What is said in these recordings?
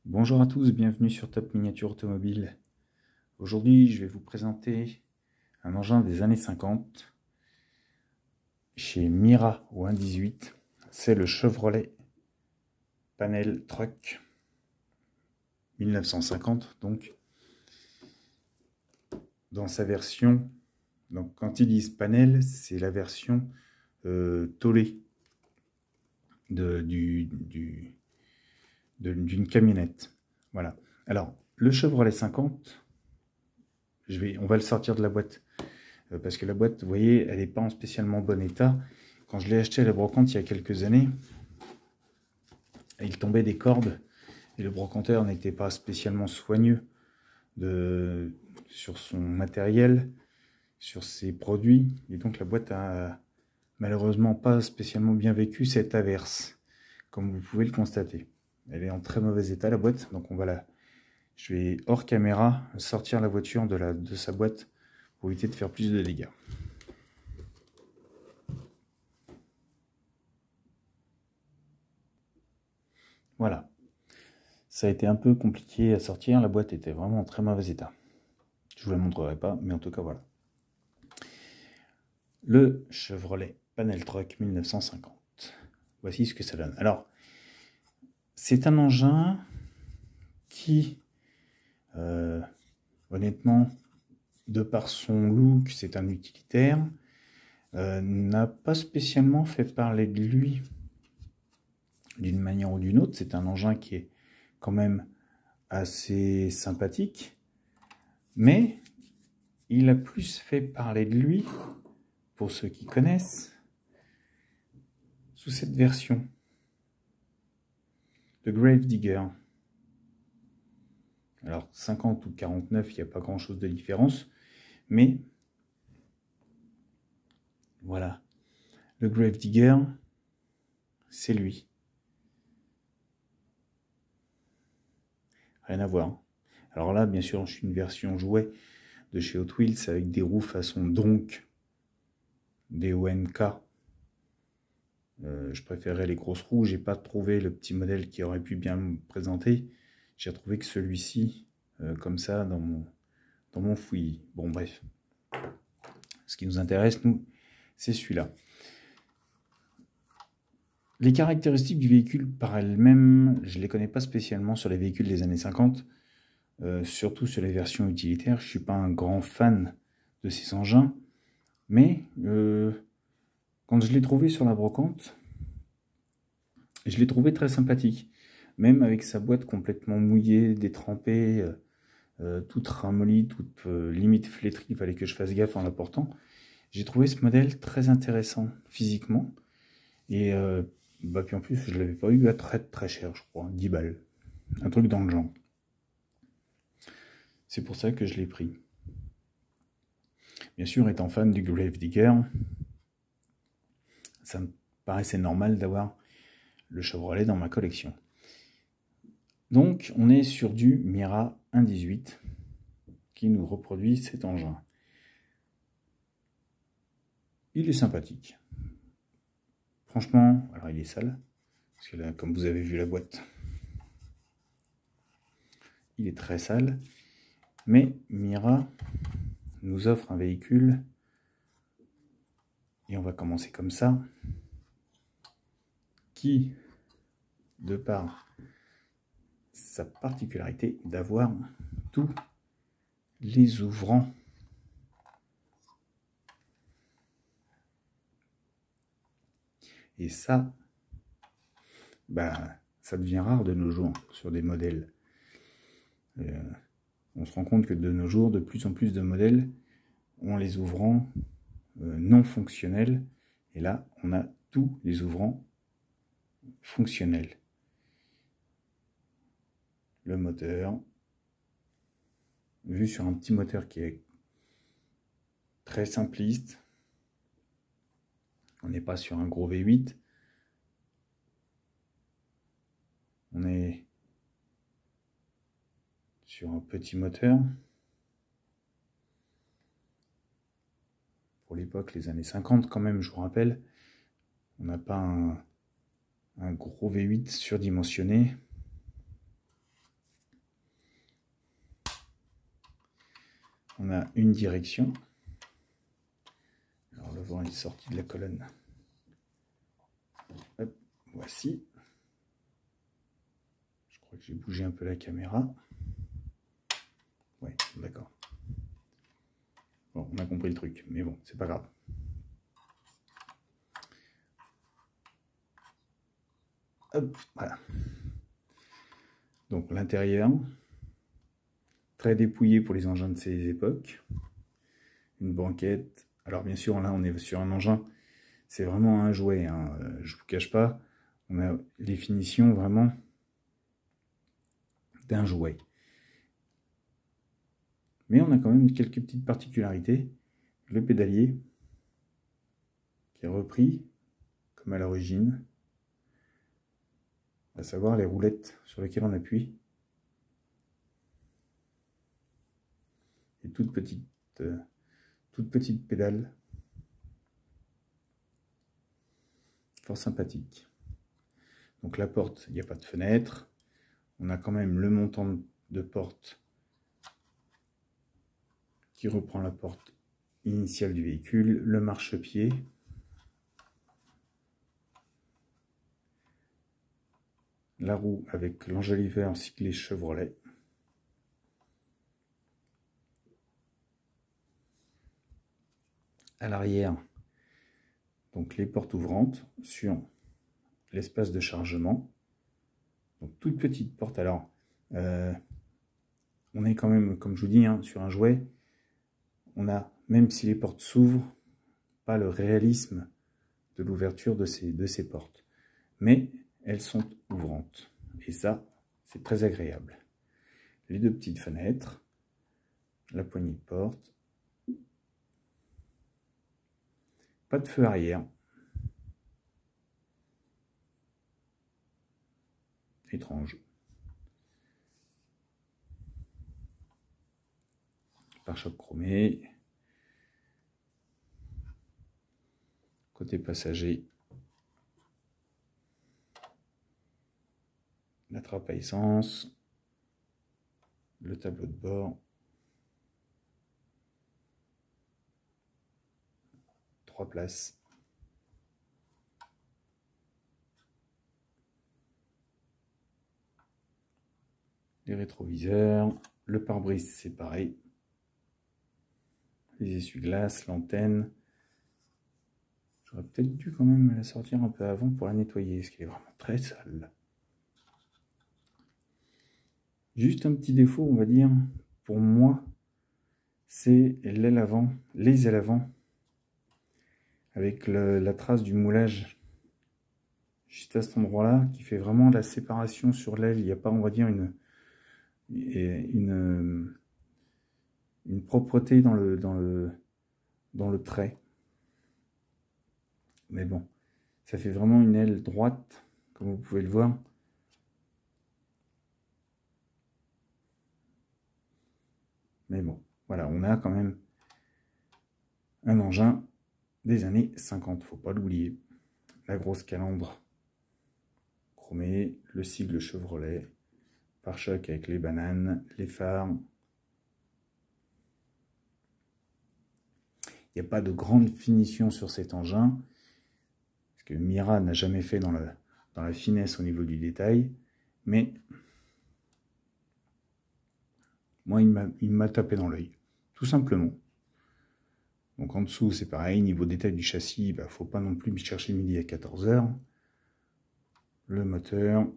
Bonjour à tous, bienvenue sur Top Miniature Automobile. Aujourd'hui, je vais vous présenter un engin des années 50 chez Mira ou 118. C'est le Chevrolet Panel Truck 1950, donc dans sa version. Donc quand ils disent panel, c'est la version tollée d'une camionnette. Voilà. Alors, le Chevrolet 50, on va le sortir de la boîte. Parce que la boîte, vous voyez, elle n'est pas en spécialement bon état. Quand je l'ai acheté à la brocante il y a quelques années, il tombait des cordes et le brocanteur n'était pas spécialement soigneux sur son matériel, sur ses produits. Et donc la boîte a malheureusement pas spécialement bien vécu cette averse, comme vous pouvez le constater. Elle est en très mauvais état, la boîte, donc je vais hors caméra sortir la voiture de sa boîte pour éviter de faire plus de dégâts. Voilà. Ça a été un peu compliqué à sortir, la boîte était vraiment en très mauvais état. Je vous la montrerai pas, mais en tout cas voilà. Le Chevrolet Panel Truck 1950. Voici ce que ça donne. Alors, c'est un engin qui, honnêtement, de par son look, c'est un utilitaire, n'a pas spécialement fait parler de lui d'une manière ou d'une autre. C'est un engin qui est quand même assez sympathique, mais il a plus fait parler de lui, pour ceux qui connaissent, sous cette version, le Grave Digger. Alors 50 ou 49, il n'y a pas grand chose de différence, mais voilà, le Grave Digger, c'est lui. Rien à voir. Alors là, bien sûr, je suis une version jouet de chez Hot Wheels avec des roues façon Donk, des ONK. Je préférais les grosses roues. J'ai pas trouvé le petit modèle qui aurait pu bien me présenter. J'ai trouvé que celui-ci, comme ça, dans mon fouillis. Bon, bref. Ce qui nous intéresse, nous, c'est celui-là. Les caractéristiques du véhicule par elles-mêmes, je ne les connais pas spécialement sur les véhicules des années 50, surtout sur les versions utilitaires. Je ne suis pas un grand fan de ces engins, mais quand je l'ai trouvé sur la brocante, je l'ai trouvé très sympathique. Même avec sa boîte complètement mouillée, détrempée, toute ramollie, toute limite flétrie, il fallait que je fasse gaffe en la portant. J'ai trouvé ce modèle très intéressant physiquement. Et puis en plus, je ne l'avais pas eu à très cher, je crois, 10 balles. Un truc dans le genre. C'est pour ça que je l'ai pris. Bien sûr, étant fan du Grave Digger, ça me paraissait normal d'avoir le Chevrolet dans ma collection. Donc, on est sur du Mira 118 qui nous reproduit cet engin. Il est sympathique. Franchement, alors il est sale, parce que là, comme vous avez vu la boîte, il est très sale. Mais Mira nous offre un véhicule, et on va commencer comme ça, qui, de par sa particularité d'avoir tous les ouvrants et ça devient rare de nos jours sur des modèles. On se rend compte que de nos jours, de plus en plus de modèles ont les ouvrants non fonctionnels, et là on a tous les ouvrants fonctionnels. Le moteur, vu sur un petit moteur qui est très simpliste, on n'est pas sur un gros V8, on est sur un petit moteur. Pour l'époque, les années 50 quand même, je vous rappelle, on n'a pas un gros V8 surdimensionné. on a une direction. Alors le vent est sorti de la colonne. Hop, voici. Je crois que j'ai bougé un peu la caméra. Ouais, d'accord. Bon, on a compris le truc, mais bon, c'est pas grave. Hop, voilà. Donc l'intérieur, très dépouillé pour les engins de ces époques. Une banquette. Alors bien sûr, là on est sur un engin, c'est vraiment un jouet, hein. Je vous cache pas, on a les finitions vraiment d'un jouet. Mais on a quand même quelques petites particularités. Le pédalier, qui est repris, comme à l'origine, à savoir les roulettes sur lesquelles on appuie. Et toute petite pédale. Fort sympathique. Donc la porte, il n'y a pas de fenêtre. On a quand même le montant de porte qui reprend la porte initiale du véhicule, le marchepied, la roue avec l'enjoliveur cyclé Chevrolet, à l'arrière, donc les portes ouvrantes sur l'espace de chargement. Donc toute petite porte. Alors on est quand même, comme je vous dis, hein, sur un jouet. On a, même si les portes s'ouvrent, pas le réalisme de l'ouverture de ces portes. Mais elles sont ouvrantes. Et ça, c'est très agréable. Les deux petites fenêtres, la poignée de porte. Pas de feu arrière. Étrange. Pare-choc chromé. Côté passager, la trappe à essence, le tableau de bord, 3 places. Les rétroviseurs, le pare-brise c'est pareil. Les essuie-glaces, l'antenne. J'aurais peut-être dû quand même la sortir un peu avant pour la nettoyer, parce qu'elle est vraiment très sale. Juste un petit défaut, on va dire, pour moi, c'est l'aile avant, les ailes avant, avec la trace du moulage juste à cet endroit-là, qui fait vraiment la séparation sur l'aile. Il n'y a pas, on va dire, une propreté dans le trait. Mais bon, ça fait vraiment une aile droite, comme vous pouvez le voir. Mais bon, voilà, on a quand même un engin des années 50, faut pas l'oublier. La grosse calandre chromée, le sigle Chevrolet, pare-choc avec les bananes, les phares. Il n'y a pas de grande finition sur cet engin, parce que Mira n'a jamais fait dans la finesse au niveau du détail, mais moi il m'a tapé dans l'œil, tout simplement. Donc en dessous c'est pareil, niveau détail du châssis, il ne faut pas non plus chercher midi à 14 h. Le moteur,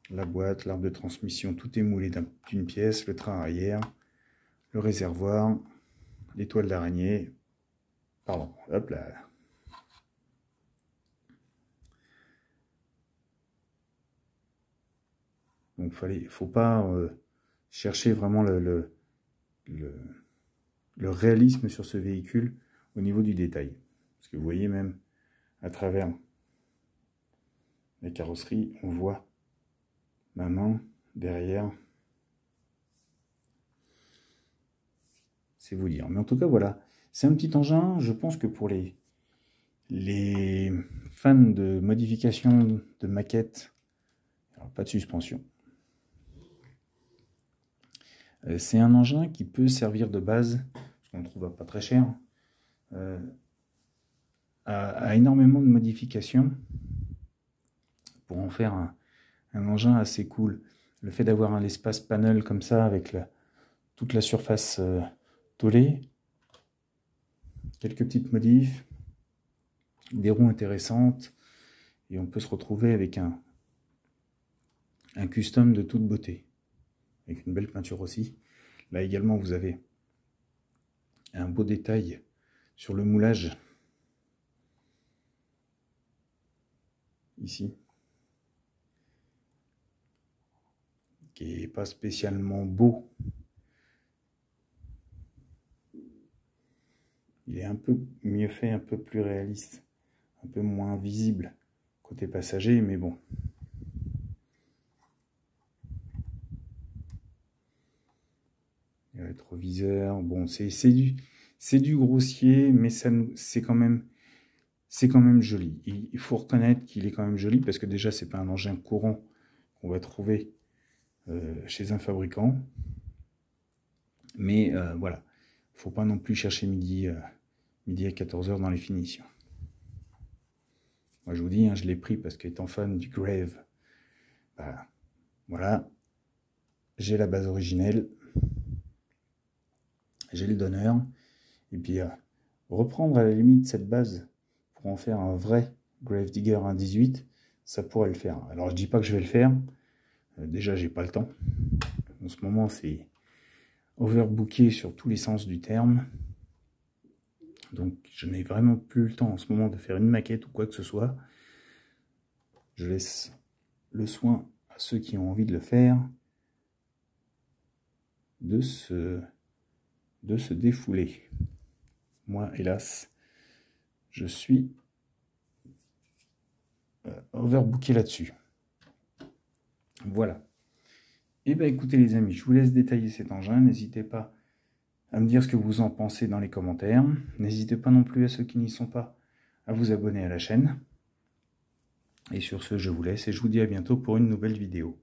la boîte, l'arbre de transmission, tout est moulé d'une pièce, le train arrière, le réservoir, les toiles d'araignée, pardon, hop là. Donc faut pas chercher vraiment le réalisme sur ce véhicule au niveau du détail. Parce que vous voyez même à travers la carrosserie, on voit ma main derrière. C'est vous dire. Mais en tout cas, voilà. C'est un petit engin. Je pense que pour les fans de modification de maquettes, alors pas de suspension. C'est un engin qui peut servir de base qu'on le trouve à pas très cher, a énormément de modifications pour en faire un engin assez cool. Le fait d'avoir un espace panel comme ça avec toute la surface tôlée, quelques petites modifs, des roues intéressantes, et on peut se retrouver avec un custom de toute beauté, avec une belle peinture aussi. Là également vous avez un beau détail sur le moulage, ici, qui n'est pas spécialement beau. Il est un peu mieux fait, un peu plus réaliste, un peu moins visible côté passager, mais bon. Le rétroviseur, bon, c'est du grossier, mais c'est quand même joli. Il faut reconnaître qu'il est quand même joli, parce que déjà, c'est pas un engin courant qu'on va trouver chez un fabricant. Mais voilà, il ne faut pas non plus chercher midi à 14h dans les finitions. Moi, je vous dis, hein, je l'ai pris parce qu'étant fan du Grave, bah, voilà, j'ai la base originelle, j'ai le donneur, et puis reprendre à la limite cette base pour en faire un vrai Grave Digger 1.18, ça pourrait le faire. Alors je dis pas que je vais le faire, déjà j'ai pas le temps. En ce moment c'est overbooké sur tous les sens du terme, donc je n'ai vraiment plus le temps en ce moment de faire une maquette ou quoi que ce soit. Je laisse le soin à ceux qui ont envie de le faire de se défouler. Moi, hélas, je suis overbooké là-dessus. Voilà. Et bien écoutez les amis, je vous laisse détailler cet engin. N'hésitez pas à me dire ce que vous en pensez dans les commentaires. N'hésitez pas non plus à ceux qui n'y sont pas à vous abonner à la chaîne. Et sur ce, je vous laisse et je vous dis à bientôt pour une nouvelle vidéo.